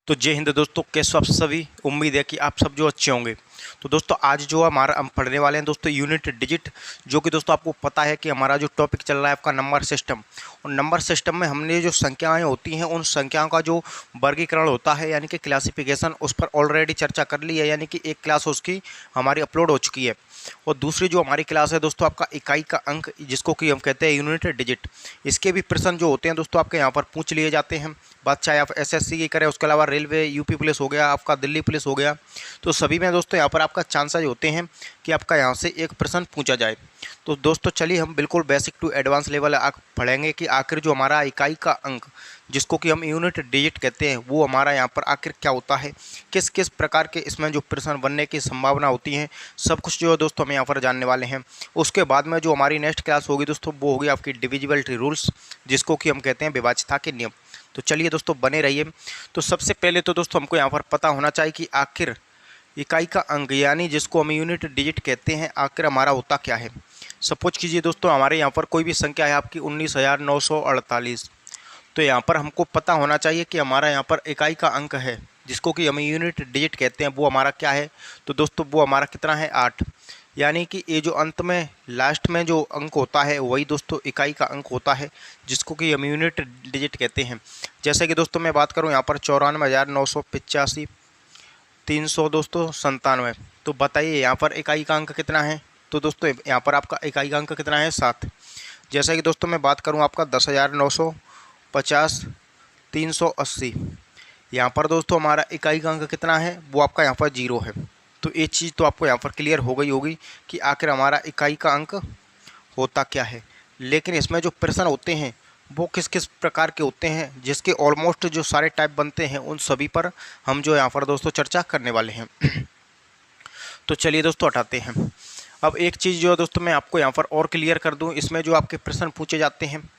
तो जय हिंद दोस्तों, कैसे हो आप सभी। उम्मीद है कि आप सब जो अच्छे होंगे। तो दोस्तों आज जो हमारा हम पढ़ने वाले हैं दोस्तों यूनिट डिजिट, जो कि दोस्तों आपको पता है कि हमारा जो टॉपिक चल रहा है आपका नंबर सिस्टम। और नंबर सिस्टम में हमने जो संख्याएं होती हैं उन संख्याओं का जो वर्गीकरण होता है यानी कि क्लासिफिकेशन, उस पर ऑलरेडी चर्चा कर ली है, यानी कि एक क्लास उसकी हमारी अपलोड हो चुकी है। और दूसरी जो हमारी क्लास है दोस्तों आपका इकाई का अंक, जिसको कि हम कहते हैं यूनिट डिजिट। इसके भी प्रश्न जो होते हैं दोस्तों आपके यहाँ पर पूछ लिए जाते हैं। बात चाहे आप एसएससी की करें, उसके अलावा रेलवे, यूपी पुलिस हो गया, आपका दिल्ली पुलिस हो गया, तो सभी में दोस्तों यहाँ पर आपका चांसेज होते हैं कि आपका यहाँ से एक प्रश्न पूछा जाए। तो दोस्तों चलिए हम बिल्कुल बेसिक टू एडवांस लेवल पढ़ेंगे कि आखिर जो हमारा इकाई का अंक, जिसको कि हम यूनिट डिजिट कहते हैं, वो हमारा यहाँ पर आखिर क्या होता है, किस किस प्रकार के इसमें जो प्रश्न बनने की संभावना होती है, सब कुछ जो है दोस्तों हम यहाँ पर जानने वाले हैं। उसके बाद में जो हमारी नेक्स्ट क्लास होगी दोस्तों, वो होगी आपकी डिविजिबिलिटी रूल्स, जिसको कि हम कहते हैं विभाज्यता के नियम। तो चलिए दोस्तों बने रहिए। तो सबसे पहले तो दोस्तों हमको यहाँ पर पता होना चाहिए कि आखिर इकाई का अंक यानी जिसको हम यूनिट डिजिट कहते हैं, आखिर हमारा होता क्या है। सपोज कीजिए दोस्तों हमारे यहाँ पर कोई भी संख्या है आपकी 19,948। तो यहाँ पर हमको पता होना चाहिए कि हमारा यहाँ पर इकाई का अंक है, जिसको कि हम यूनिट डिजिट कहते हैं, वो हमारा क्या है। तो दोस्तों वो हमारा कितना है, 8। यानी कि ये जो अंत में लास्ट में जो अंक होता है वही दोस्तों इकाई का अंक होता है, जिसको कि हम यूनिट डिजिट कहते हैं। जैसे कि दोस्तों मैं बात करूं यहाँ पर 94,985 300 दोस्तों 97। तो बताइए यहाँ पर इकाई का अंक कितना है। तो दोस्तों यहाँ पर आपका इकाई का अंक कितना है, 7। जैसे कि दोस्तों मैं बात करूँ आपका 10,950 380, यहाँ पर दोस्तों हमारा इकाई का अंक कितना है, वो आपका यहाँ पर 0 है। तो ये चीज़ तो आपको यहाँ पर क्लियर हो गई होगी कि आखिर हमारा इकाई का अंक होता क्या है। लेकिन इसमें जो प्रश्न होते हैं वो किस किस प्रकार के होते हैं, जिसके ऑलमोस्ट जो सारे टाइप बनते हैं, उन सभी पर हम जो यहाँ पर दोस्तों चर्चा करने वाले हैं। तो चलिए दोस्तों हटाते हैं। अब एक चीज़ जो है दोस्तों मैं आपको यहाँ पर और क्लियर कर दूँ, इसमें जो आपके प्रश्न पूछे जाते हैं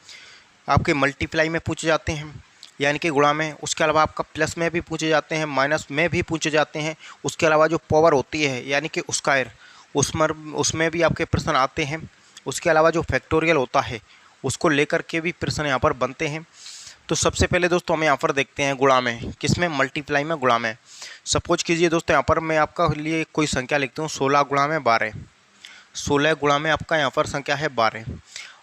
आपके मल्टीप्लाई में पूछे जाते हैं, यानी कि गुणा में। उसके अलावा आपका प्लस में भी पूछे जाते हैं, माइनस में भी पूछे जाते हैं। उसके अलावा जो पावर होती है यानी कि स्क्वायर, उसमें भी आपके प्रश्न आते हैं। उसके अलावा जो फैक्टोरियल होता है उसको लेकर के भी प्रश्न यहाँ पर बनते हैं। तो सबसे पहले दोस्तों हम यहाँ पर देखते हैं गुणा में, किसमें, मल्टीप्लाई में, गुणा में। सपोज कीजिए दोस्तों यहाँ पर मैं आपका लिए कोई संख्या लिखता हूँ 16 गुणा में 12। 16 गुणा में आपका यहाँ पर संख्या है 12।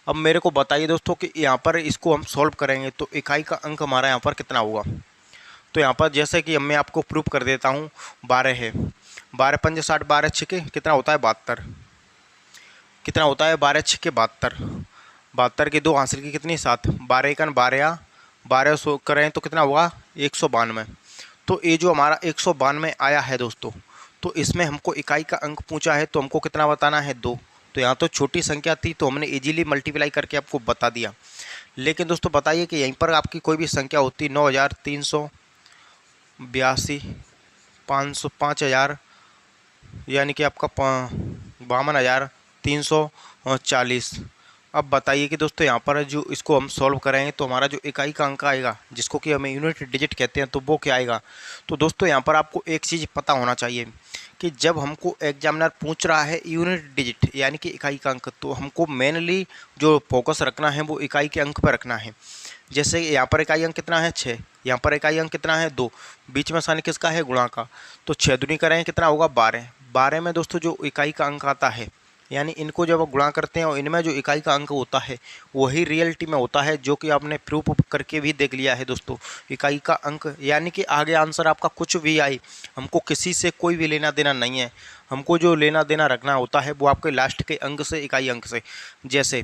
अब मेरे को बताइए दोस्तों कि यहाँ पर इसको हम सॉल्व करेंगे तो इकाई का अंक हमारा यहाँ पर कितना होगा। तो यहाँ पर जैसे कि मैं आपको प्रूफ कर देता हूँ, 12 है, 12 पंजे 60, 12 छिके कितना होता है, 72। कितना होता है, 12 छिके 72। 72 के 2 हासिल की कितनी, 7। 12 एकन 12, 12 सौ करें तो कितना होगा, 192। तो ये जो हमारा 192 आया है दोस्तों, तो इसमें हमको इकाई का अंक पूछा है, तो हमको कितना बताना है, 2। तो यहाँ तो छोटी संख्या थी तो हमने इजीली मल्टीप्लाई करके आपको बता दिया। लेकिन दोस्तों बताइए कि यहीं पर आपकी कोई भी संख्या होती, 9,382, 500, 5,000, यानी कि आपका 52,340। अब बताइए कि दोस्तों यहाँ पर जो इसको हम सॉल्व करेंगे तो हमारा जो इकाई का अंक आएगा, जिसको कि हमें यूनिट डिजिट कहते हैं, तो वो क्या आएगा। तो दोस्तों यहाँ पर आपको एक चीज़ पता होना चाहिए कि जब हमको एग्जामिनर पूछ रहा है यूनिट डिजिट यानी कि इकाई का अंक, तो हमको मेनली जो फोकस रखना है वो इकाई के अंक पर रखना है। जैसे यहाँ पर इकाई अंक कितना है, 6। यहाँ पर इकाई अंक कितना है, 2। बीच में साइन किसका है, गुणा का। तो 6 दूनी करें कितना होगा, 12। 12 में दोस्तों जो इकाई का अंक आता है, यानी इनको जब गुणा करते हैं और इनमें जो इकाई का अंक होता है वही रियलिटी में होता है, जो कि आपने प्रूफ करके भी देख लिया है दोस्तों। इकाई का अंक यानी कि आगे आंसर आपका कुछ भी आए, हमको किसी से कोई भी लेना देना नहीं है। हमको जो लेना देना रखना होता है वो आपके लास्ट के अंक से, इकाई अंक से। जैसे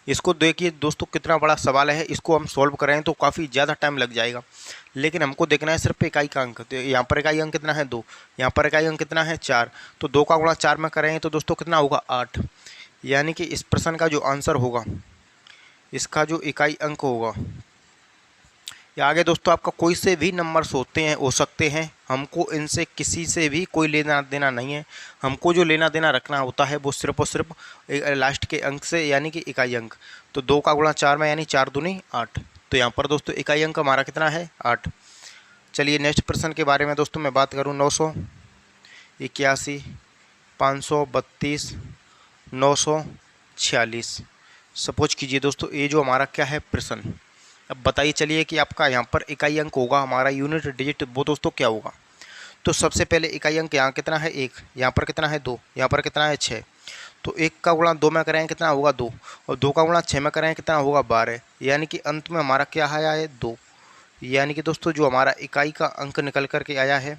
इसको देखिए दोस्तों कितना बड़ा सवाल है, इसको हम सॉल्व करें तो काफ़ी ज़्यादा टाइम लग जाएगा, लेकिन हमको देखना है सिर्फ इकाई का अंक। तो यहाँ पर इकाई अंक कितना है, 2। यहाँ पर इकाई अंक कितना है, 4। तो 2 का गुणा 4 में करेंगे तो दोस्तों कितना होगा, 8। यानी कि इस प्रश्न का जो आंसर होगा, इसका जो इकाई अंक होगा, या आगे दोस्तों आपका कोई से भी नंबर्स होते हैं, हो सकते हैं, हमको इनसे किसी से भी कोई लेना देना नहीं है। हमको जो लेना देना रखना होता है वो सिर्फ और सिर्फ लास्ट के अंक से, यानी कि इकाई अंक। तो 2 का गुणा 4 में, यानी 4 दूनी 8। तो यहाँ पर दोस्तों इकाई अंक हमारा कितना है, 8। चलिए नेक्स्ट प्रश्न के बारे में दोस्तों मैं बात करूँ, 981, 532, 946। सपोज कीजिए दोस्तों ये जो हमारा क्या है प्रश्न, अब बताइए चलिए कि आपका यहाँ पर इकाई अंक होगा हमारा यूनिट डिजिट, वो दोस्तों क्या होगा। तो सबसे पहले इकाई अंक यहाँ कितना है 1, यहाँ पर कितना है 2, यहाँ पर कितना है 6। तो 1 का गुणा 2 में करें कितना होगा 2, और 2 का गुणा 6 में करें कितना होगा 12, यानी कि अंत में हमारा क्या आया है 2। यानी कि दोस्तों जो हमारा इकाई का अंक निकल कर के आया है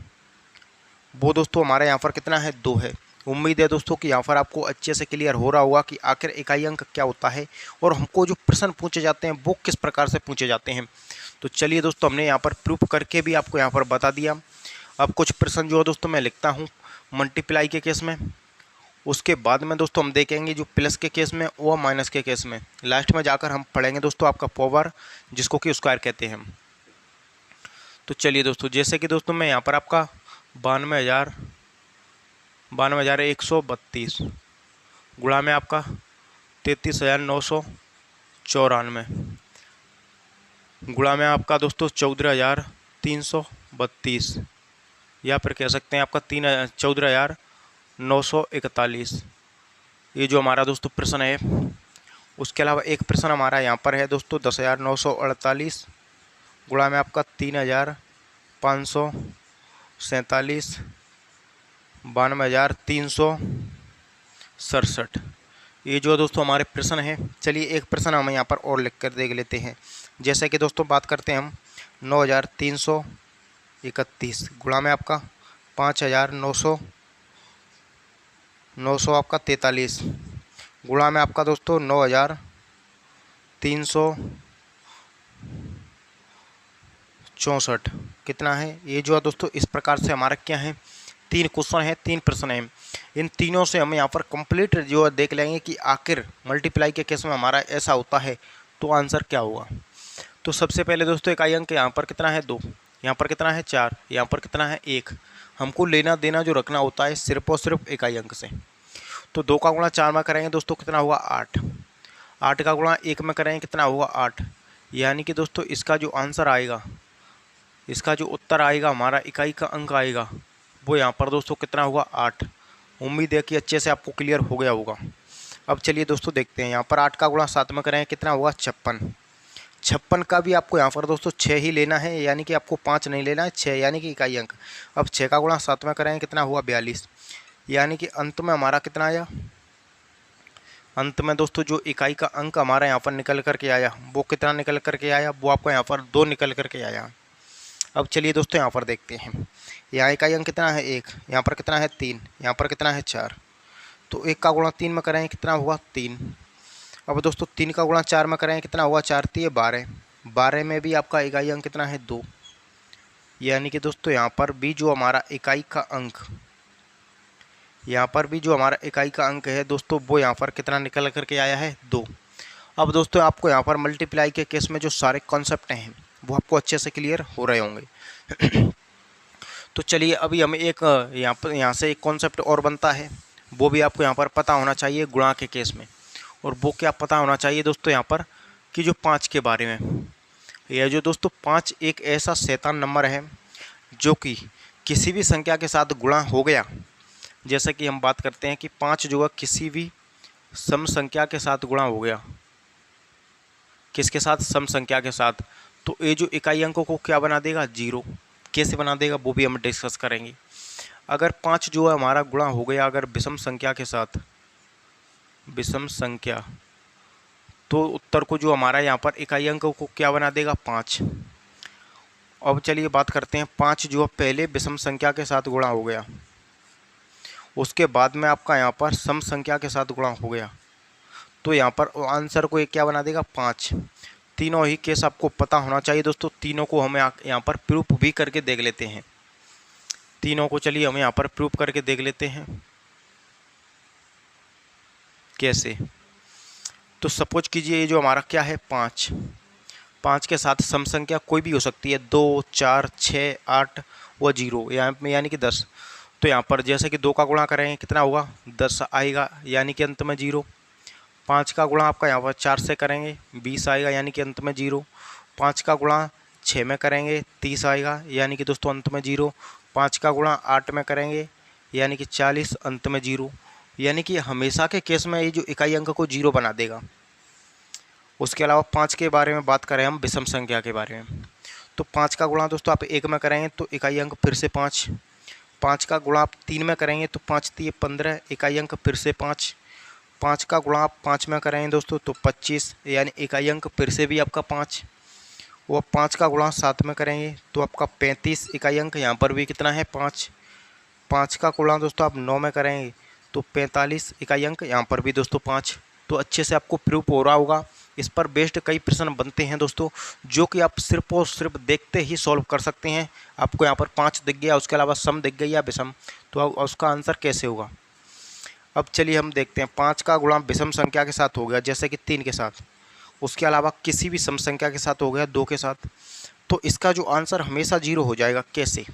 वो दोस्तों हमारा यहाँ पर कितना है 2 है। उम्मीद है दोस्तों कि यहाँ पर आपको अच्छे से क्लियर हो रहा होगा कि आखिर इकाई अंक क्या होता है और हमको जो प्रश्न पूछे जाते हैं वो किस प्रकार से पूछे जाते हैं। तो चलिए दोस्तों हमने यहाँ पर प्रूफ करके भी आपको यहाँ पर बता दिया। अब कुछ प्रश्न जो है दोस्तों मैं लिखता हूँ मल्टीप्लाई के केस में, उसके बाद में दोस्तों हम देखेंगे जो प्लस के केस में और माइनस के केस में, लास्ट में जाकर हम पढ़ेंगे दोस्तों आपका पावर जिसको कि स्क्वायर कहते हैं। तो चलिए दोस्तों जैसे कि दोस्तों मैं यहाँ पर आपका 92,132 गुणा में आपका 33,994 गुणा में आपका दोस्तों 14,332, या फिर कह सकते हैं आपका 14,941। ये जो हमारा दोस्तों प्रश्न है। उसके अलावा एक प्रश्न हमारा यहाँ पर है दोस्तों 10,948 गुणा में आपका 3,547 92,367। ये जो दोस्तों हमारे प्रश्न हैं। चलिए एक प्रश्न हम यहाँ पर और लिख कर देख लेते हैं। जैसे कि दोस्तों बात करते हैं हम 9,331 गुणा में आपका 5,900 आपका 43 गुणा में आपका दोस्तों 9,364 कितना है। ये जो है दोस्तों इस प्रकार से हमारा क्या है 3 क्वेश्चन है, 3 प्रश्न हैं। इन तीनों से हम यहाँ पर कंप्लीट जो है देख लेंगे कि आखिर मल्टीप्लाई के केस में हमारा ऐसा होता है तो आंसर क्या होगा। तो सबसे पहले दोस्तों इकाई अंक यहाँ पर कितना है 2, यहाँ पर कितना है 4, यहाँ पर कितना है 1। हमको लेना देना जो रखना होता है सिर्फ और सिर्फ इकाई अंक से। तो 2 का गुणा 4 में करेंगे दोस्तों कितना होगा 8, 8 का गुणा 1 में करेंगे कितना होगा 8। यानी कि दोस्तों इसका जो आंसर आएगा, इसका जो उत्तर आएगा हमारा इकाई का अंक आएगा वो यहाँ पर दोस्तों कितना होगा 8। उम्मीद है कि अच्छे से आपको क्लियर हो गया होगा। अब चलिए दोस्तों देखते हैं यहाँ पर 8 का गुणा 7 में करें कितना होगा 56। 56 का भी आपको यहाँ पर दोस्तों 6 ही लेना है, यानी कि आपको 5 नहीं लेना है, 6 यानी कि इकाई अंक। अब 6 का गुणा 7 में करें कितना हुआ 42, यानी कि अंत में हमारा कितना आया, अंत में दोस्तों जो इकाई का अंक हमारा यहाँ पर निकल करके आया वो कितना निकल करके आया, वो आपको यहाँ पर 2 निकल करके आया। अब चलिए दोस्तों यहाँ पर देखते हैं। यहाँ इकाई अंक कितना है 1, यहाँ पर कितना है 3, यहाँ पर कितना है 4। तो 1 का गुणा 3 में करें कितना हुआ 3। अब दोस्तों 3 का गुणा 4 में करें कितना हुआ 4 3 12, 12 में भी आपका इकाई अंक कितना है 2। यानी कि दोस्तों यहाँ पर भी जो हमारा इकाई का अंक, यहाँ पर भी जो हमारा इकाई का अंक है दोस्तों वो यहाँ पर कितना निकल करके आया है 2। अब दोस्तों आपको यहाँ पर मल्टीप्लाई के केस में जो सारे कॉन्सेप्ट हैं वो आपको अच्छे से क्लियर हो रहे होंगे। तो चलिए अभी हमें एक यहाँ से एक कॉन्सेप्ट और बनता है, वो भी आपको यहाँ पर पता होना चाहिए गुणा के केस में। और वो क्या पता होना चाहिए दोस्तों यहाँ पर कि जो 5 के बारे में। यह जो दोस्तों 5 एक ऐसा शैतान नंबर है जो कि किसी भी संख्या के साथ गुणा हो गया। जैसे कि हम बात करते हैं कि 5 जो है किसी भी सम संख्या के साथ गुणा हो गया, किसके साथ, सम संख्या के साथ, तो ये जो इकाई अंकों को क्या बना देगा 0। कैसे बना देगा वो भी हम डिस्कस करेंगे। अगर 5 जो है हमारा गुणा हो गया अगर विषम संख्या के साथ, विषम संख्या, तो उत्तर को जो हमारा यहाँ पर इकाई अंकों को क्या बना देगा 5। अब चलिए बात करते हैं 5 जो पहले विषम संख्या के साथ गुणा हो गया, उसके बाद में आपका यहाँ पर सम संख्या के साथ गुणा हो गया, तो यहाँ पर आंसर को एक क्या बना देगा 5। तीनों ही केस आपको पता होना चाहिए दोस्तों। तीनों को हमें यहाँ पर प्रूफ भी करके देख लेते हैं। तीनों को चलिए हम यहाँ पर प्रूफ करके देख लेते हैं कैसे। तो सपोज कीजिए ये जो हमारा क्या है 5, 5 के साथ सम संख्या कोई भी हो सकती है 2 4 6 8 व 0 यानी कि 10। तो यहाँ पर जैसे कि 2 का गुणा करेंगे कितना होगा 10 आएगा, यानी कि अंत में 0। 5 का गुणा आपका यहाँ पर 4 से करेंगे 20 आएगा, यानी कि अंत में 0। 5 का गुणा 6 में करेंगे 30 आएगा, यानी कि दोस्तों अंत में 0। 5 का गुणा 8 में करेंगे यानी कि 40, अंत में 0। यानी कि हमेशा के केस में ये जो इकाई अंक को 0 बना देगा। उसके अलावा 5 के बारे में बात करें हम विषम संख्या के बारे में, तो 5 का गुणा दोस्तों आप 1 में करेंगे तो इकाई अंक फिर से 5। 5 का गुणा आप 3 में करेंगे तो 5 3 15, इकाई अंक फिर से 5। 5 का गुणा आप 5 में करेंगे दोस्तों तो 25, यानी इकाई अंक फिर से भी आपका 5। वो 5 का गुणा 7 में करेंगे तो आपका 35, इकाई अंक यहाँ पर भी कितना है 5। 5 का गुणा दोस्तों आप 9 में करेंगे तो 45, इकाई अंक यहाँ पर भी दोस्तों 5। तो अच्छे से आपको प्रूफ हो रहा होगा। इस पर बेस्ड कई प्रश्न बनते हैं दोस्तों, जो कि आप सिर्फ और सिर्फ देखते ही सॉल्व कर सकते हैं। आपको यहाँ पर 5 दिख गया, उसके अलावा सम दिख गई या विषम, तो उसका आंसर कैसे होगा। अब चलिए हम देखते हैं। 5 का गुणा विषम संख्या के साथ हो गया, जैसे कि 3 के साथ, उसके अलावा किसी भी सम संख्या के साथ हो गया 2 के साथ, तो इसका जो आंसर हमेशा 0 हो जाएगा। कैसे,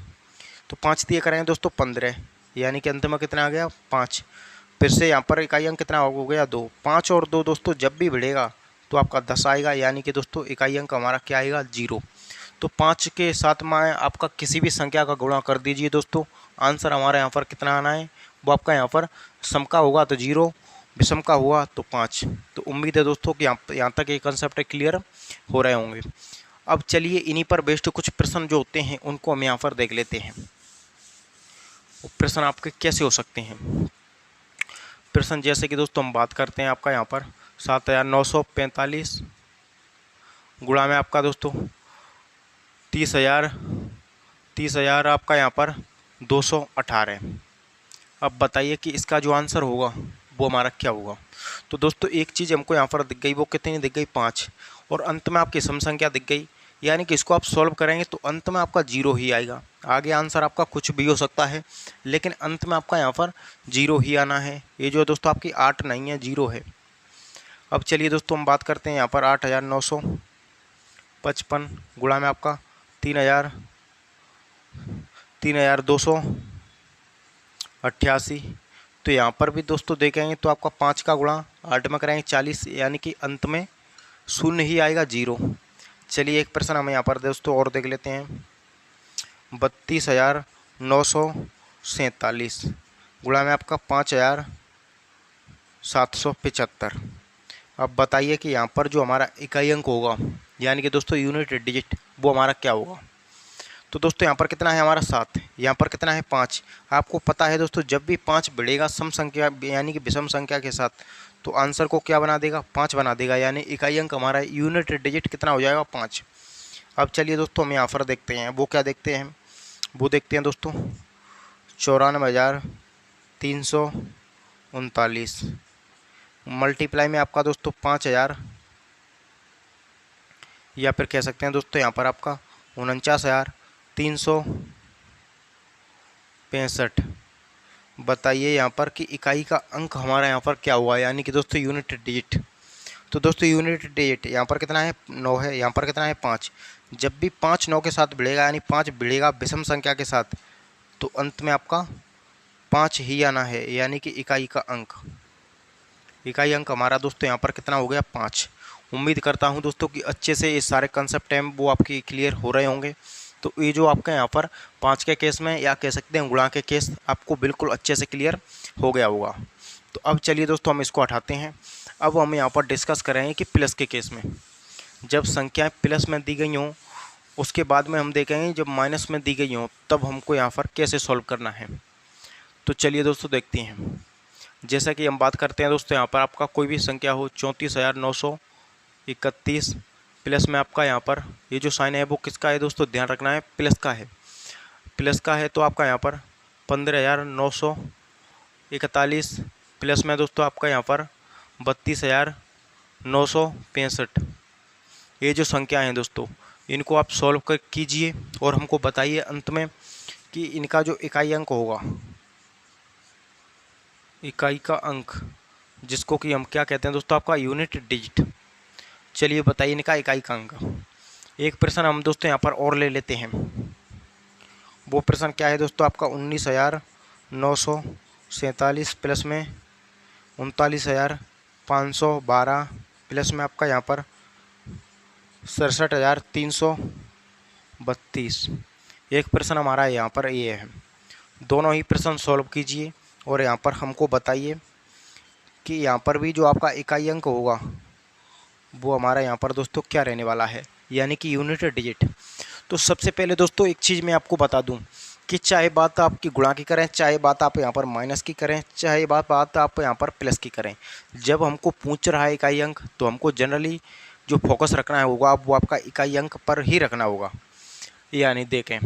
तो 5 दिए करेंगे दोस्तों 15, यानी कि अंत में कितना आ गया 5। फिर से यहाँ पर इकाई अंक कितना हो गया 2। 5 और 2 दोस्तों जब भी बढ़ेगा तो आपका 10 आएगा, यानी कि दोस्तों इकाई अंक हमारा क्या आएगा 0। तो 5 के साथ में आपका किसी भी संख्या का गुणा कर दीजिए दोस्तों, आंसर हमारा यहाँ पर कितना आना है, वो आपका यहाँ पर सम का होगा तो 0, विषम का हुआ तो 5। तो उम्मीद है दोस्तों कि यहाँ तक ये कंसेप्ट क्लियर हो रहे होंगे। अब चलिए इन्हीं पर बेस्ड कुछ प्रश्न जो होते हैं उनको हम यहाँ पर देख लेते हैं। वो प्रश्न आपके कैसे हो सकते हैं। प्रश्न जैसे कि दोस्तों हम बात करते हैं आपका यहाँ पर 7945 गुणा में आपका दोस्तों 30,000 आपका यहाँ पर 218। अब बताइए कि इसका जो आंसर होगा वो हमारा क्या होगा। तो दोस्तों एक चीज़ हमको यहाँ पर दिख गई, वो कितनी दिख गई 5, और अंत में आपकी सम संख्या दिख गई, यानी कि इसको आप सॉल्व करेंगे तो अंत में आपका 0 ही आएगा। आगे आंसर आपका कुछ भी हो सकता है, लेकिन अंत में आपका यहाँ पर 0 ही आना है। ये जो दोस्तों आपकी 8 नहीं है, 0 है। अब चलिए दोस्तों हम बात करते हैं यहाँ पर 8,955 गुणा में आपका 3,288। तो यहाँ पर भी दोस्तों देखेंगे तो आपका 5 का गुणा 8 में कराएंगे 40, यानी कि अंत में 0 ही आएगा, 0। चलिए एक प्रश्न हम यहाँ पर दोस्तों और देख लेते हैं। 32,947 गुणा में आपका 5,775। अब बताइए कि यहाँ पर जो हमारा इकाई अंक होगा, यानी कि दोस्तों यूनिट डिजिट, वो हमारा क्या होगा। तो दोस्तों यहाँ पर कितना है हमारा 7, यहाँ पर कितना है 5। आपको पता है दोस्तों जब भी 5 बढ़ेगा सम संख्या यानी कि विषम संख्या के साथ, तो आंसर को क्या बना देगा 5 बना देगा, यानी इकाई अंक हमारा यूनिट डिजिट कितना हो जाएगा 5। अब चलिए दोस्तों हम यहाँ पर देखते हैं, वो क्या देखते हैं, वो देखते हैं दोस्तों 94,339 मल्टीप्लाई में आपका दोस्तों 5,000, या फिर कह सकते हैं दोस्तों यहाँ पर आपका 49,365। बताइए यहाँ पर कि इकाई का अंक हमारा यहाँ पर क्या हुआ, यानी कि दोस्तों यूनिट डिजिट। तो दोस्तों यूनिट डिजिट यहाँ पर कितना है 9 है, यहाँ पर कितना है 5। जब भी 5 9 के साथ बढ़ेगा, यानी 5 बढ़ेगा विषम संख्या के साथ, तो अंत में आपका 5 ही आना है, यानी कि इकाई का अंक। इकाई अंक हमारा दोस्तों यहाँ पर कितना हो गया 5। उम्मीद करता हूँ दोस्तों कि अच्छे से ये सारे कंसेप्ट हैं वो आपके क्लियर हो रहे होंगे। तो ये जो आपका यहाँ पर 5 के केस में, या कह सकते हैं गुणा के केस, आपको बिल्कुल अच्छे से क्लियर हो गया होगा। तो अब चलिए दोस्तों हम इसको हटाते हैं। अब हम यहाँ पर डिस्कस करेंगे कि प्लस के केस में, जब संख्याएँ प्लस में दी गई हों, उसके बाद में हम देखेंगे जब माइनस में दी गई हों, तब हमको यहाँ पर कैसे सॉल्व करना है। तो चलिए दोस्तों देखते हैं। जैसा कि हम बात करते हैं दोस्तों, यहाँ पर आपका कोई भी संख्या हो 34,931 प्लस में आपका यहाँ पर ये जो साइन है वो किसका है दोस्तों, ध्यान रखना है प्लस का है। प्लस का है तो आपका यहाँ पर 15,941 प्लस में दोस्तों आपका यहाँ पर 32,965। ये जो संख्या हैं दोस्तों, इनको आप सॉल्व कर कीजिए और हमको बताइए अंत में कि इनका जो इकाई अंक होगा, इकाई का अंक, जिसको कि हम क्या कहते हैं दोस्तों, आपका यूनिट डिजिट। चलिए बताइए इनका इकाई का अंक। एक प्रश्न हम दोस्तों यहाँ पर और ले लेते हैं। वो प्रश्न क्या है दोस्तों, आपका 19,947 प्लस में 39,512 प्लस में आपका यहाँ पर 67,332। एक प्रश्न हमारा यहाँ पर ये है। दोनों ही प्रश्न सॉल्व कीजिए और यहाँ पर हमको बताइए कि यहाँ पर भी जो आपका इकाई अंक होगा वो हमारा यहाँ पर दोस्तों क्या रहने वाला है, यानी कि यूनिट डिजिट। तो सबसे पहले दोस्तों एक चीज़ मैं आपको बता दूं कि चाहे बात आपकी गुणा की करें, चाहे बात आप यहाँ पर माइनस की करें, चाहे बात आप यहाँ पर प्लस की करें, जब हमको पूछ रहा है इकाई अंक तो हमको जनरली जो फोकस रखना होगा वो आपका इकाई अंक पर ही रखना होगा। यानी देखें,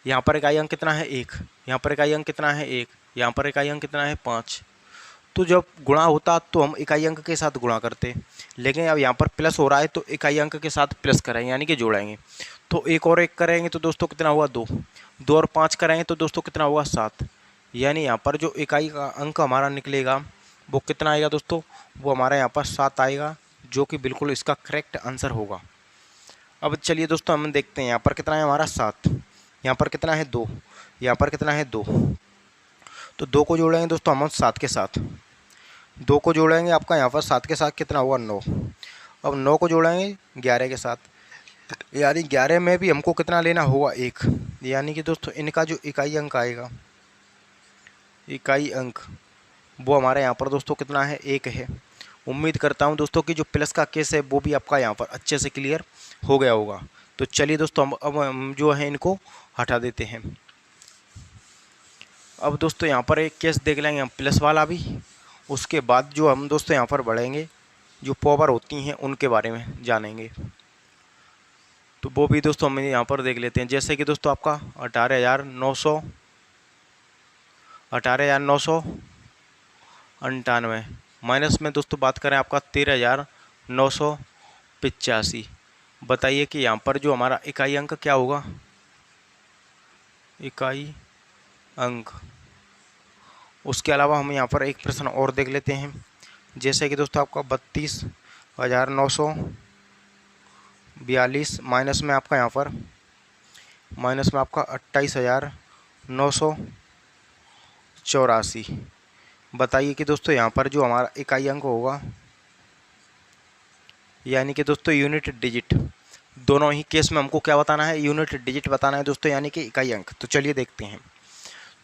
यहाँ पर इकाई अंक कितना है 1, यहाँ पर इकाई अंक कितना है 1, यहाँ पर इकाई अंक कितना है 5। तो जब गुणा होता तो हम इकाई अंक के साथ गुणा करते, लेकिन अब यहाँ पर प्लस हो रहा है तो इकाई अंक के साथ प्लस करेंगे यानी कि जोड़ेंगे। तो एक और एक करेंगे तो दोस्तों कितना हुआ 2, 2 और 5 करेंगे तो दोस्तों कितना हुआ 7। यानी यहाँ पर जो इकाई का अंक हमारा निकलेगा वो कितना आएगा दोस्तों, वो हमारा यहाँ पर 7 आएगा, जो कि बिल्कुल इसका करेक्ट आंसर होगा। अब चलिए दोस्तों हम देखते हैं यहाँ पर कितना है हमारा 7, यहाँ पर कितना है 2, यहाँ पर कितना है 2। तो 2 को जोड़ेंगे दोस्तों हम 7 के साथ, 2 को जोड़ेंगे आपका यहाँ पर 7 के साथ कितना हुआ 9। अब 9 को जोड़ेंगे 11 के साथ, यानी 11 में भी हमको कितना लेना होगा 1। यानी कि दोस्तों इनका जो इकाई अंक आएगा, इकाई अंक वो हमारे यहाँ पर दोस्तों कितना है 1 है। उम्मीद करता हूँ दोस्तों कि जो प्लस का केस है वो भी आपका यहाँ पर अच्छे से क्लियर हो गया होगा। तो चलिए दोस्तों हम जो है इनको हटा देते हैं। अब दोस्तों यहाँ पर एक केस देख लेंगे हम प्लस वाला भी, उसके बाद जो हम दोस्तों यहाँ पर बढ़ेंगे जो पावर होती हैं उनके बारे में जानेंगे। तो वो भी दोस्तों हम यहाँ पर देख लेते हैं। जैसे कि दोस्तों आपका 18,998 माइनस में दोस्तों बात करें आपका 13,985। बताइए कि यहाँ पर जो हमारा इकाई अंक क्या होगा, इकाई अंक। उसके अलावा हम यहाँ पर एक प्रश्न और देख लेते हैं। जैसे कि दोस्तों आपका 32,942 माइनस में आपका यहाँ पर 28,984। बताइए कि दोस्तों यहाँ पर जो हमारा इकाई अंक होगा, यानी कि दोस्तों यूनिट डिजिट, दोनों ही केस में हमको क्या बताना है, यूनिट डिजिट बताना है दोस्तों, यानी कि इकाई अंक। तो चलिए देखते हैं।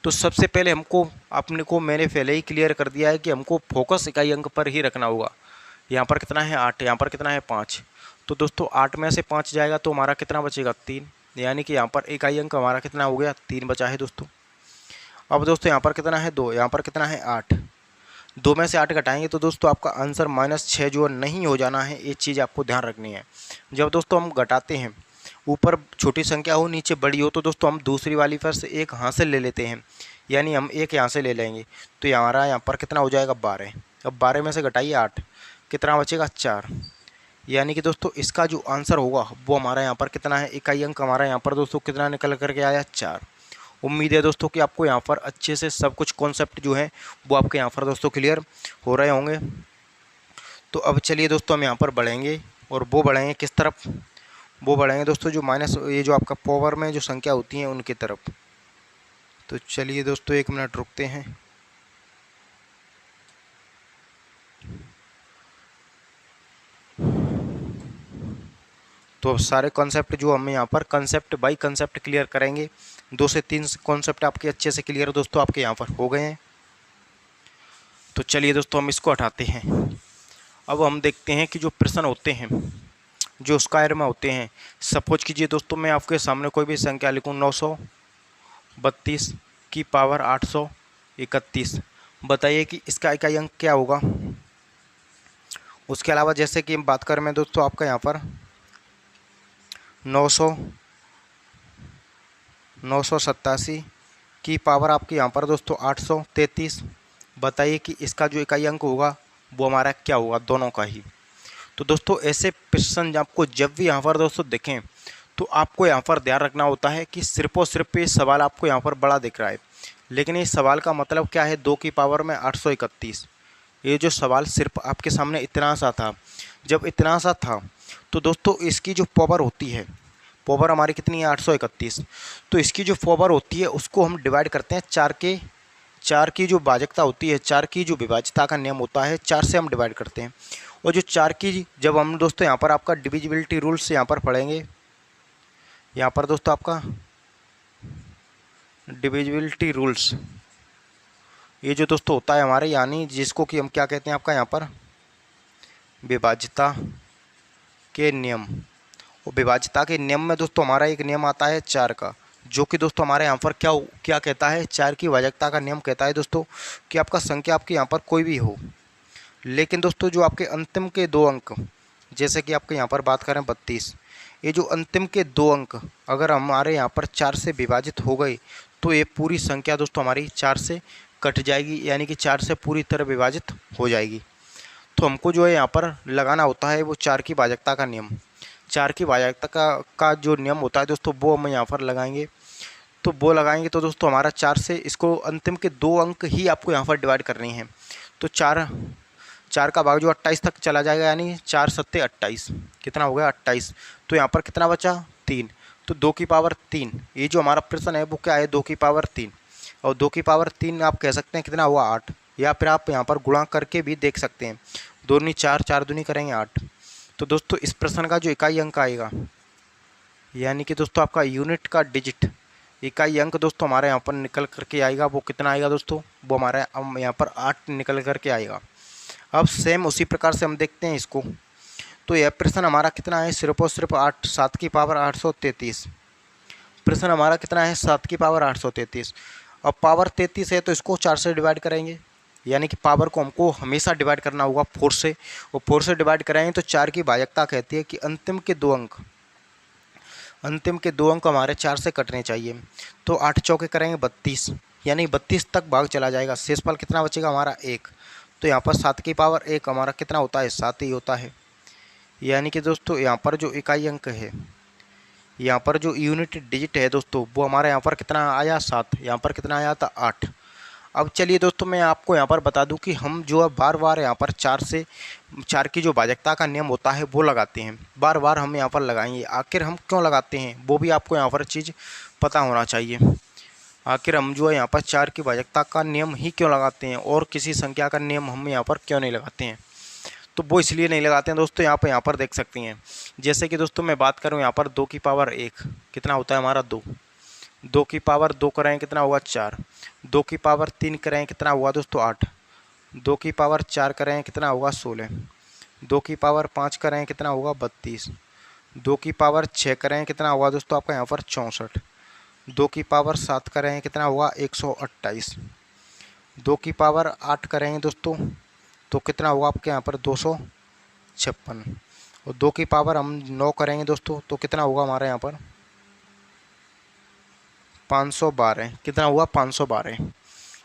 तो सबसे पहले मैंने पहले ही क्लियर कर दिया है कि हमको फोकस इकाई अंक पर ही रखना होगा। यहाँ पर कितना है 8, यहाँ पर कितना है 5। तो दोस्तों 8 में से 5 जाएगा तो हमारा कितना बचेगा 3, यानी कि यहाँ पर इकाई अंक हमारा कितना हो गया 3 बचा है दोस्तों। अब दोस्तों यहाँ पर कितना है 2, यहाँ पर कितना है 8। 2 में से 8 घटाएंगे तो दोस्तों आपका आंसर -6 जो नहीं हो जाना है, ये चीज़ आपको ध्यान रखनी है। जब दोस्तों हम घटाते हैं ऊपर छोटी संख्या हो नीचे बड़ी हो तो दोस्तों हम दूसरी वाली पर से एक हासिल ले लेते हैं, यानी हम एक यहाँ से ले लेंगे। तो हमारा यहाँ पर कितना हो जाएगा 12। अब 12 में से घटाइए 8, कितना बचेगा 4। यानी कि दोस्तों इसका जो आंसर होगा वो हमारा यहाँ पर कितना है, इकाई अंक हमारा यहाँ पर दोस्तों कितना निकल करके आया 4। उम्मीद है दोस्तों कि आपको यहाँ पर अच्छे से सब कुछ कॉन्सेप्ट जो है वो आपके यहाँ पर दोस्तों क्लियर हो रहे होंगे। तो अब चलिए दोस्तों हम यहाँ पर बढ़ेंगे, और वो बढ़ेंगे किस तरफ, वो बढ़ेंगे दोस्तों जो माइनस ये जो आपका पावर में जो संख्या होती हैं उनकी तरफ। तो चलिए दोस्तों 1 मिनट रुकते हैं। तो अब सारे कॉन्सेप्ट जो हम यहाँ पर कंसेप्ट बाई कंसेप्ट क्लियर करेंगे। 2 से 3 कॉन्सेप्ट आपके अच्छे से क्लियर दोस्तों आपके यहाँ पर हो गए हैं। तो चलिए दोस्तों हम इसको हटाते हैं। अब हम देखते हैं कि जो प्रश्न होते हैं जो स्क्वायर में होते हैं। सपोज कीजिए दोस्तों मैं आपके सामने कोई भी संख्या लिखूँ 932 की पावर 831। बताइए कि इसका इकाई अंक क्या होगा। उसके अलावा जैसे कि हम बात करें मैं दोस्तों आपका यहाँ पर 987 की पावर आपकी यहाँ पर दोस्तों 833। बताइए कि इसका जो इकाई अंक होगा वो हमारा क्या होगा, दोनों का ही। तो दोस्तों ऐसे प्रश्न आपको जब भी यहाँ पर दोस्तों देखें तो आपको यहाँ पर ध्यान रखना होता है कि सिर्फ और सिर्फ ये सवाल आपको यहाँ पर बड़ा दिख रहा है, लेकिन इस सवाल का मतलब क्या है 2 की पावर में 831। ये जो सवाल सिर्फ आपके सामने इतना सा था, जब इतना सा था तो दोस्तों इसकी जो पावर होती है, पावर हमारी कितनी है 831। तो इसकी जो पावर होती है उसको हम डिवाइड करते हैं 4 की जो भाजकता होती है, 4 की जो विभाज्यता का नियम होता है 4 से हम डिवाइड करते हैं। और जो 4 की जब हम दोस्तों यहाँ पर आपका डिविजिबिलिटी रूल्स यहाँ पर पढ़ेंगे, यहाँ पर दोस्तों आपका डिविजिबिलिटी रूल्स ये जो दोस्तों होता है हमारे, यानी जिसको कि हम क्या कहते हैं आपका यहाँ पर विभाज्यता के नियम और विभाज्यता के नियम में दोस्तों हमारा एक नियम आता है 4 का, जो कि दोस्तों हमारे यहाँ पर क्या क्या कहता है, 4 की भाज्यता का नियम कहता है दोस्तों कि आपका संख्या आपके यहाँ पर कोई भी हो, लेकिन दोस्तों जो आपके अंतिम के 2 अंक, जैसे कि आपके यहाँ पर बात करें 32, ये जो अंतिम के 2 अंक अगर हमारे यहाँ पर 4 से विभाजित हो गए तो ये पूरी संख्या दोस्तों हमारी 4 से कट जाएगी, यानी कि 4 से पूरी तरह विभाजित हो जाएगी। तो हमको जो है यहाँ पर लगाना होता है वो 4 की भाज्यता का नियम। 4 की भाज्यता का जो नियम होता है दोस्तों वो हम यहाँ पर लगाएंगे। तो वो लगाएंगे तो दोस्तों हमारा 4 से इसको अंतिम के 2 अंक ही आपको यहाँ पर डिवाइड करनी है। तो 4 का भाग जो 28 तक चला जाएगा, यानी 4 सत्ते 28, कितना हो गया 28। तो यहाँ पर कितना बचा 3, तो 2 की पावर 3। ये जो हमारा प्रश्न है वो क्या है, 2 की पावर 3, और 2 की पावर 3 आप कह सकते हैं कितना हुआ 8, या फिर आप यहाँ पर गुणा करके भी देख सकते हैं, 2 दूनी 4, 4 दूनी करेंगे 8। तो दोस्तों इस प्रश्न का जो इकाई अंक आएगा, यानी कि दोस्तों आपका यूनिट का डिजिट इकाई अंक दोस्तों हमारे यहाँ पर निकल करके आएगा, वो कितना आएगा दोस्तों, वो हमारे यहाँ पर 8 निकल करके आएगा। अब सेम उसी प्रकार से हम देखते हैं इसको। तो यह प्रश्न हमारा कितना है, सिर्फ और सिर्फ 8, 7 की पावर 833। प्रश्न हमारा कितना है, 7 की पावर 833। अब पावर 33 है तो इसको 4 से डिवाइड करेंगे, यानी कि पावर को हमको हमेशा डिवाइड करना होगा 4 से, और 4 से डिवाइड करेंगे तो 4 की भाज्यता कहती है कि अंतिम के 2 अंक हमारे 4 से कटने चाहिए। तो 8 चौके करेंगे 32, यानी 32 तक भाग चला जाएगा, शेषफल कितना बचेगा हमारा 1। तो यहाँ पर 7 की पावर 1 हमारा कितना होता है, 7 ही होता है। यानी कि दोस्तों यहाँ पर जो इकाई अंक है, यहाँ पर जो यूनिट डिजिट है दोस्तों, वो हमारे यहाँ पर कितना आया 7, यहाँ पर कितना आया था 8। अब चलिए दोस्तों मैं आपको यहाँ पर बता दूं कि हम जो है बार बार यहाँ पर 4 की जो भाज्यता का नियम होता है वो लगाते हैं, बार बार हम यहाँ पर लगाएंगे। आखिर हम क्यों लगाते हैं वो भी आपको यहाँ पर चीज़ पता होना चाहिए। आखिर हम जो है यहाँ पर 4 की भाज्यता का नियम ही क्यों लगाते हैं और किसी संख्या का नियम हम यहाँ पर क्यों नहीं लगाते हैं, तो वो इसलिए नहीं लगाते हैं दोस्तों, यहाँ पर देख सकते हैं। जैसे कि दोस्तों मैं बात करूँ यहाँ पर 2 की पावर 1 कितना होता है हमारा 2, 2 की पावर 2 करें कितना हुआ 4, 2 की पावर 3 करें कितना हुआ दोस्तों 8, 2 की पावर 4 करें कितना होगा 16, 2 की पावर 5 करें कितना होगा 32, 2 की पावर 6 करें कितना होगा दोस्तों आपका यहाँ पर 64, 2 की पावर 7 करें कितना होगा 128, 2 की पावर 8 करेंगे दोस्तों तो कितना होगा आपके यहाँ पर 256, और 2 की पावर हम 9 करेंगे दोस्तों तो कितना होगा हमारे यहाँ पर 512, कितना हुआ 512।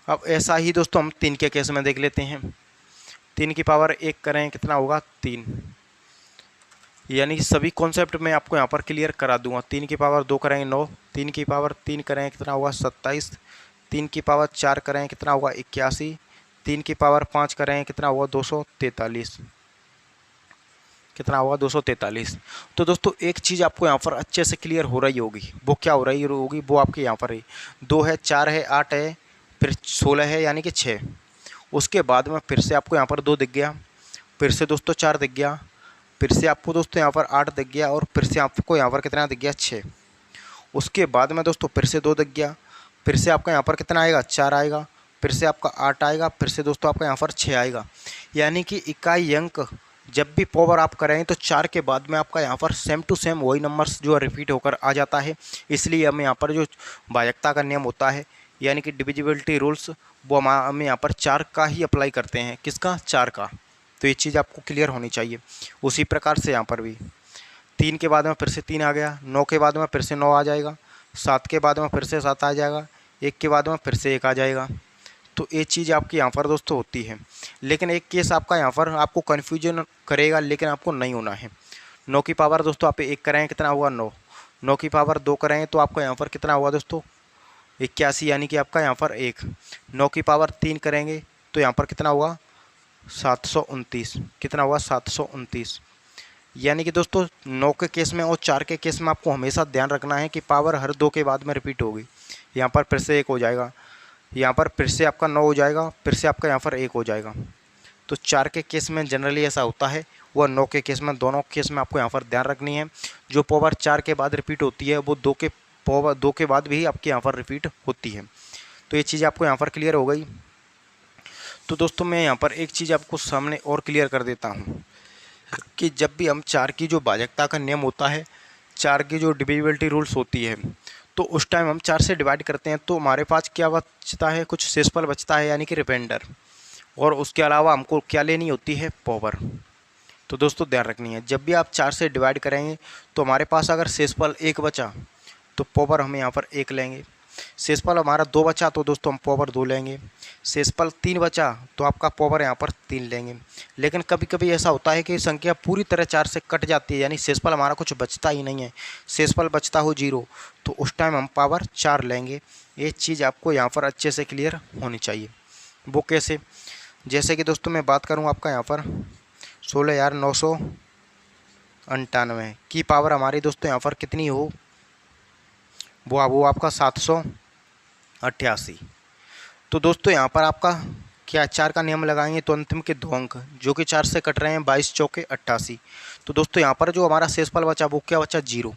अब ऐसा ही दोस्तों हम 3 के केस में देख लेते हैं। 3 की पावर 1 करें कितना होगा 3, यानी कि सभी कॉन्सेप्ट मैं आपको यहाँ पर क्लियर करा दूंगा। 3 की पावर 2 करेंगे 9, 3 की पावर 3 करें कितना होगा 27, 3 की पावर 4 करें कितना होगा 81, 3 की पावर 5 करें कितना होगा 243, कितना होगा 243। तो दोस्तों एक चीज़ आपको यहाँ पर अच्छे से क्लियर हो रही होगी, वो क्या हो रही होगी, वो आपके यहाँ पर है 2 है 4 है 8 है फिर 16 है, यानी कि 6। उसके बाद में फिर से आपको यहाँ पर 2 दिख गया, फिर से दोस्तों 4 दिख गया, फिर से आपको दोस्तों यहाँ पर 8 दिख गया, और फिर से आपको यहाँ पर कितना दिख गया 6। उसके बाद में दोस्तों फिर से 2 दिख गया, फिर से आपका यहाँ पर कितना आएगा 4 आएगा, फिर से आपका 8 आएगा, फिर से दोस्तों आपका यहाँ पर 6 आएगा। यानी कि इकाई अंक जब भी पावर आप करें तो 4 के बाद में आपका यहाँ पर सेम टू सेम वही नंबर्स जो है रिपीट होकर आ जाता है। इसलिए हम यहाँ पर जो भाज्यता का नियम होता है यानी कि डिविजिबिलिटी रूल्स, वो हम यहाँ पर 4 का ही अप्लाई करते हैं। किसका, 4 का। तो ये चीज़ आपको क्लियर होनी चाहिए। उसी प्रकार से यहाँ पर भी 3 के बाद में फिर से 3 आ गया, 9 के बाद में फिर से 9 आ जाएगा, 7 के बाद में फिर से 7 आ जाएगा, 1 के बाद में फिर से 1 आ जाएगा। तो ये चीज़ आपकी यहाँ पर दोस्तों होती है। लेकिन एक केस आपका यहाँ पर आपको कन्फ्यूजन करेगा, लेकिन आपको नहीं होना है। 9 की पावर दोस्तों आप 1 करें कितना हुआ 9, 9 की पावर 2 करें तो आपका यहाँ पर कितना हुआ दोस्तों 81, यानी कि आपका यहाँ पर 1। 9 की पावर 3 करेंगे तो यहाँ पर कितना हुआ 729, कितना हुआ 729। यानी कि दोस्तों 9 के केस में और 4 के केस में आपको हमेशा ध्यान रखना है कि पावर हर 2 के बाद में रिपीट होगी। यहाँ पर फिर से 1 हो जाएगा, यहाँ पर फिर से आपका 9 हो जाएगा, फिर से आपका यहाँ पर 1 हो जाएगा। तो 4 के केस में जनरली ऐसा होता है, वह 9 के केस में, दोनों केस में आपको यहाँ पर ध्यान रखनी है। जो पावर 4 के बाद रिपीट होती है वो 2 के बाद भी आपके यहाँ पर रिपीट होती है। तो ये चीज़ आपको यहाँ पर क्लियर हो गई। तो दोस्तों मैं यहाँ पर एक चीज़ आपको सामने और क्लियर कर देता हूँ। कि जब भी हम 4 की जो भाजकता का नियम होता है, 4 की जो डिविजिबिलिटी रूल्स होती है, तो उस टाइम हम 4 से डिवाइड करते हैं तो हमारे पास क्या बचता है, कुछ शेषफल बचता है यानी कि रिमाइंडर। और उसके अलावा हमको क्या लेनी होती है, पावर। तो दोस्तों ध्यान रखनी है, जब भी आप 4 से डिवाइड करेंगे तो हमारे पास अगर शेषफल 1 बचा तो पावर हम यहाँ पर 1 लेंगे। शेषफल हमारा 2 बचा तो दोस्तों हम पावर 2 लेंगे। शेषफल 3 बचा तो आपका पावर यहाँ पर 3 लेंगे। लेकिन कभी कभी ऐसा होता है कि संख्या पूरी तरह 4 से कट जाती है, यानी शेषफल हमारा कुछ बचता ही नहीं है, शेषफल बचता हो 0, तो उस टाइम हम पावर 4 लेंगे। ये चीज़ आपको यहाँ पर अच्छे से क्लियर होनी चाहिए। वो कैसे, जैसे कि दोस्तों मैं बात करूँ आपका यहाँ पर 16,998 की पावर हमारी दोस्तों यहाँ पर कितनी हो, वो आपका 788। तो दोस्तों यहाँ पर आपका क्या 4 का नियम लगाएंगे तो अंतिम के 2 अंक जो कि 4 से कट रहे हैं, 22 चौके 88। तो दोस्तों यहाँ पर जो हमारा शेषफल बचा वो क्या बचा, 0।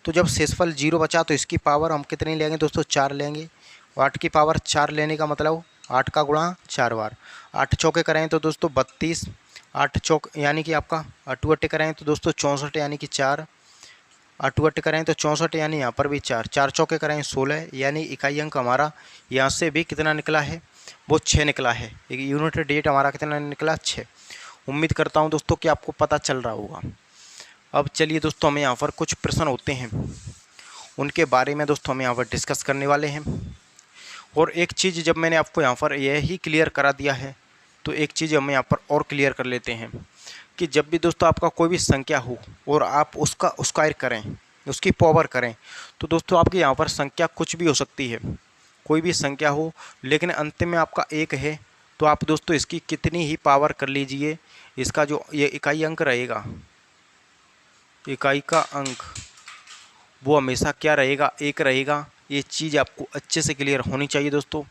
तो जब शेषफल 0 बचा तो इसकी पावर हम कितनी लेंगे दोस्तों, 4 लेंगे। 8 की पावर 4 लेने का मतलब 8 का गुणा 4 बार, 8 चौके करें तो दोस्तों 32, 8 चौक यानी कि आपका 8 अट्टे करें तो दोस्तों 64 यानी कि 4, 8 अट्टे करें तो 64 यानी यहाँ पर भी 4, 4 चौके करें 16 यानी इकाई अंक हमारा यहाँ से भी कितना निकला है, वो 6 निकला है। एक यूनिट डिजिट हमारा कितना निकला, 6। उम्मीद करता हूँ दोस्तों कि आपको पता चल रहा होगा। अब चलिए दोस्तों हमें यहाँ पर कुछ प्रश्न होते हैं, उनके बारे में दोस्तों हम यहाँ पर डिस्कस करने वाले हैं। और एक चीज़ जब मैंने आपको यहाँ पर यही क्लियर करा दिया है तो एक चीज़ हम यहाँ पर और क्लियर कर लेते हैं कि जब भी दोस्तों आपका कोई भी संख्या हो और आप उसका स्क्वायर करें, उसकी पावर करें, तो दोस्तों आपकी यहाँ पर संख्या कुछ भी हो सकती है, कोई भी संख्या हो, लेकिन अंतिम में आपका 1 है तो आप दोस्तों इसकी कितनी ही पावर कर लीजिए, इसका जो ये इकाई अंक रहेगा, इकाई का अंक वो हमेशा क्या रहेगा, 1 रहेगा। ये चीज़ आपको अच्छे से क्लियर होनी चाहिए दोस्तों।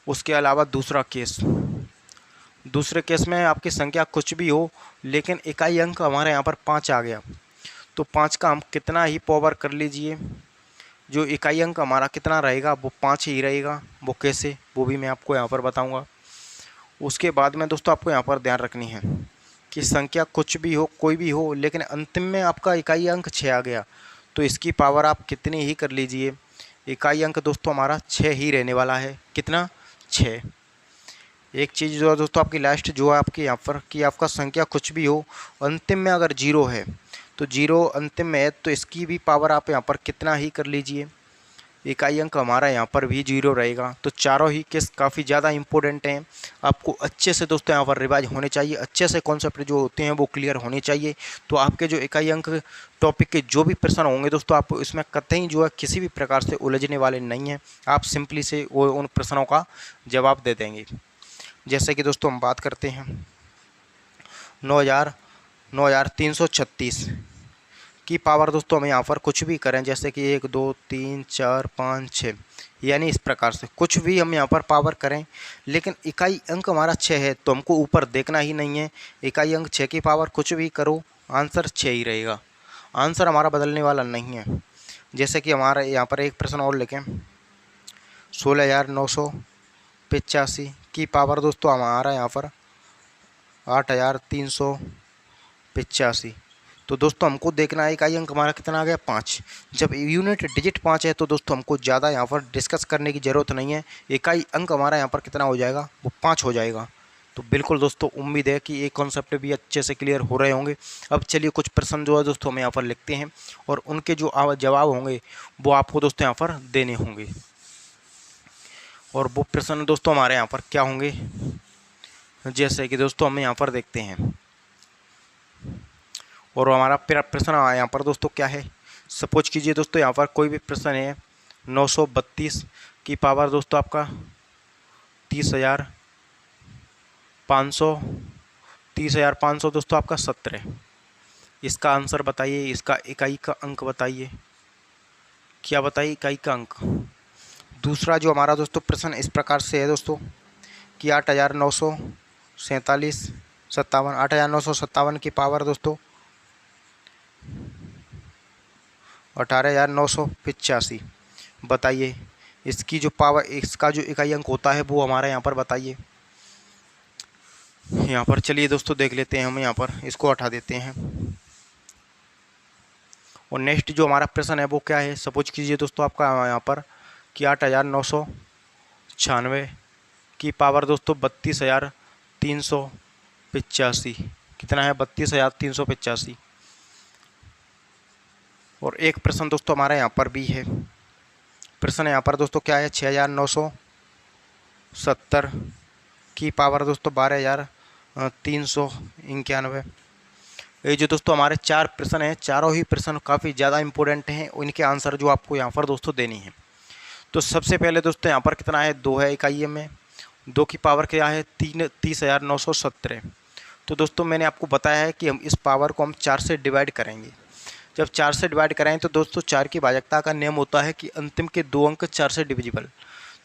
उसके अलावा दूसरे केस में आपकी संख्या कुछ भी हो लेकिन इकाई अंक हमारे यहाँ पर 5 आ गया, तो 5 का हम कितना ही पावर कर लीजिए, जो इकाई अंक हमारा कितना रहेगा वो 5 ही रहेगा। वो कैसे, वो भी मैं आपको यहाँ पर बताऊँगा। उसके बाद में दोस्तों आपको यहाँ पर ध्यान रखनी है कि संख्या कुछ भी हो, कोई भी हो, लेकिन अंतिम में आपका इकाई अंक 6 आ गया तो इसकी पावर आप कितनी ही कर लीजिए, इकाई अंक दोस्तों हमारा 6 ही रहने वाला है। कितना, 6। एक चीज़ जो है दोस्तों आपकी लास्ट जो है आपकी यहाँ पर कि आपका संख्या कुछ भी हो, अंतिम में अगर 0 है तो 0 अंतिम में है तो इसकी भी पावर आप यहाँ पर कितना ही कर लीजिए, इकाई अंक हमारा यहाँ पर भी 0 रहेगा। तो चारों ही केस काफ़ी ज़्यादा इंपॉर्टेंट हैं, आपको अच्छे से दोस्तों यहाँ पर रिवाइज होने चाहिए, अच्छे से कॉन्सेप्ट जो होते हैं वो क्लियर होने चाहिए। तो आपके जो इकाई अंक टॉपिक के जो भी प्रश्न होंगे दोस्तों आप इसमें कतई जो है किसी भी प्रकार से उलझने वाले नहीं हैं, आप सिंपली से वो उन प्रश्नों का जवाब दे देंगे। जैसे कि दोस्तों हम बात करते हैं 9,336 की पावर दोस्तों हम यहाँ पर कुछ भी करें, जैसे कि 1 2 3 4 5 6 यानी इस प्रकार से कुछ भी हम यहाँ पर पावर करें, लेकिन इकाई अंक हमारा 6 है तो हमको ऊपर देखना ही नहीं है। इकाई अंक 6 की पावर कुछ भी करो आंसर 6 ही रहेगा, आंसर हमारा बदलने वाला नहीं है। जैसे कि हमारा यहाँ पर एक प्रश्न और लिखें 16,985 की पावर दोस्तों हमारा यहाँ पर 8,385। तो दोस्तों हमको देखना है इकाई अंक हमारा कितना आ गया, 5। जब यूनिट डिजिट 5 है तो दोस्तों हमको ज़्यादा यहाँ पर डिस्कस करने की ज़रूरत नहीं है, इकाई अंक हमारा यहाँ पर कितना हो जाएगा, वो 5 हो जाएगा। तो बिल्कुल दोस्तों उम्मीद है कि ये कॉन्सेप्ट भी अच्छे से क्लियर हो रहे होंगे। अब चलिए कुछ प्रश्न जो है दोस्तों हम यहाँ पर लिखते हैं और उनके जो जवाब होंगे वो आपको दोस्तों यहाँ पर देने होंगे। और वो प्रश्न दोस्तों हमारे यहाँ पर क्या होंगे, जैसे कि दोस्तों हम यहाँ पर देखते हैं। और हमारा प्रश्न यहाँ पर दोस्तों क्या है, सपोज कीजिए दोस्तों यहाँ पर कोई भी प्रश्न है 932 की पावर दोस्तों आपका 30,500 दोस्तों आपका 17। इसका आंसर बताइए, इसका इकाई का अंक बताइए, क्या बताइए इकाई का अंक। दूसरा जो हमारा दोस्तों प्रश्न इस प्रकार से है दोस्तों कि 8,957 की पावर दोस्तों 18,985 बताइए, इसकी जो पावर, इसका जो इकाई अंक होता है वो हमारा यहाँ पर बताइए। यहाँ पर चलिए दोस्तों देख लेते हैं, हम यहाँ पर इसको हटा देते हैं। और नेक्स्ट जो हमारा प्रश्न है वो क्या है, सपोज कीजिए दोस्तों आपका यहाँ पर कि 8,996 की पावर दोस्तों 32,385 कितना है, 32,385। और एक प्रश्न दोस्तों हमारा यहाँ पर भी है, प्रश्न यहाँ पर दोस्तों क्या है, 6,970 की पावर दोस्तों 12,391। ये जो दोस्तों हमारे चार प्रश्न हैं, चारों ही प्रश्न काफ़ी ज़्यादा इंपॉर्टेंट हैं, उनके आंसर जो आपको यहाँ पर दोस्तों देनी है। तो सबसे पहले दोस्तों यहाँ पर कितना है, 2 है इकाई में, 2 की पावर क्या है, 30,917। तो दोस्तों मैंने आपको बताया है कि हम इस पावर को हम 4 से डिवाइड करेंगे। जब 4 से डिवाइड करें तो दोस्तों 4 की भाजकता का नियम होता है कि अंतिम के 2 अंक 4 से डिविजिबल।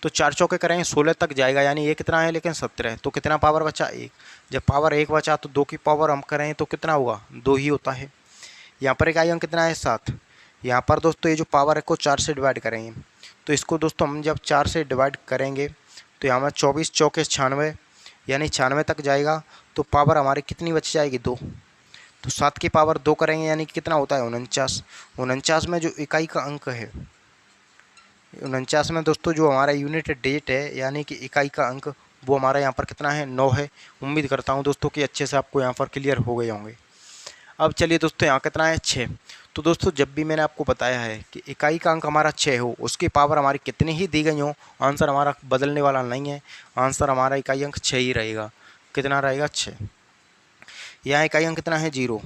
तो 4 चौके करेंगे 16 तक जाएगा, यानी ये कितना है लेकिन 17। तो कितना पावर बचा, 1। जब पावर 1 बचा तो 2 की पावर हम करें तो कितना होगा, 2 ही होता है। यहाँ पर इकाई अंक कितना है, 7। यहाँ पर दोस्तों ये जो पावर है को 4 से डिवाइड करेंगे, तो इसको दोस्तों हम जब 4 से डिवाइड करेंगे तो यहाँ में 24 चौके 96, यानी 96 तक जाएगा। तो पावर हमारी कितनी बच जाएगी, 2। तो 7 की पावर 2 करेंगे यानी कितना होता है, 49। 49 में जो इकाई का अंक है, 49 में दोस्तों जो हमारा यूनिट डिजिट है यानी कि इकाई का अंक, वो हमारा यहाँ पर कितना है, 9 है। उम्मीद करता हूँ दोस्तों कि अच्छे से आपको यहाँ पर क्लियर हो गए होंगे। अब चलिए दोस्तों यहाँ कितना है, 6। तो दोस्तों जब भी मैंने आपको बताया है कि इकाई का अंक हमारा 6 हो, उसकी पावर हमारी कितनी ही दी गई हो, आंसर हमारा बदलने वाला नहीं है। आंसर हमारा इकाई अंक 6 ही रहेगा। कितना रहेगा, 6। यहाँ इकाई अंक कितना है, 0।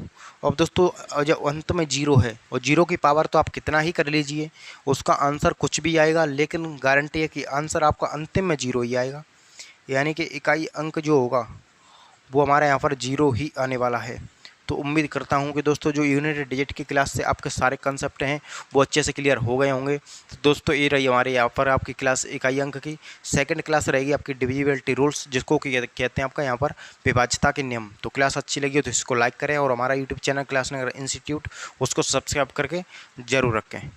अब दोस्तों जब अंत में 0 है और 0 की पावर तो आप कितना ही कर लीजिए, उसका आंसर कुछ भी आएगा, लेकिन गारंटी है कि आंसर आपका अंतिम में 0 ही आएगा। यानी कि इकाई अंक जो होगा वो हमारे यहाँ पर 0 ही आने वाला है। तो उम्मीद करता हूँ कि दोस्तों जो यूनिट डिजिट की क्लास से आपके सारे कंसेप्ट हैं वो अच्छे से क्लियर हो गए होंगे। तो दोस्तों ये रही हमारे यहाँ पर आपकी क्लास इकाई अंक की। सेकंड क्लास रहेगी आपकी डिविजिबिलिटी रूल्स, जिसको कहते हैं आपका यहाँ पर विभाज्यता के नियम। तो क्लास अच्छी लगी हो तो इसको लाइक करें और हमारा यूट्यूब चैनल क्लास नगर इंस्टीट्यूट उसको सब्सक्राइब करके ज़रूर रखें।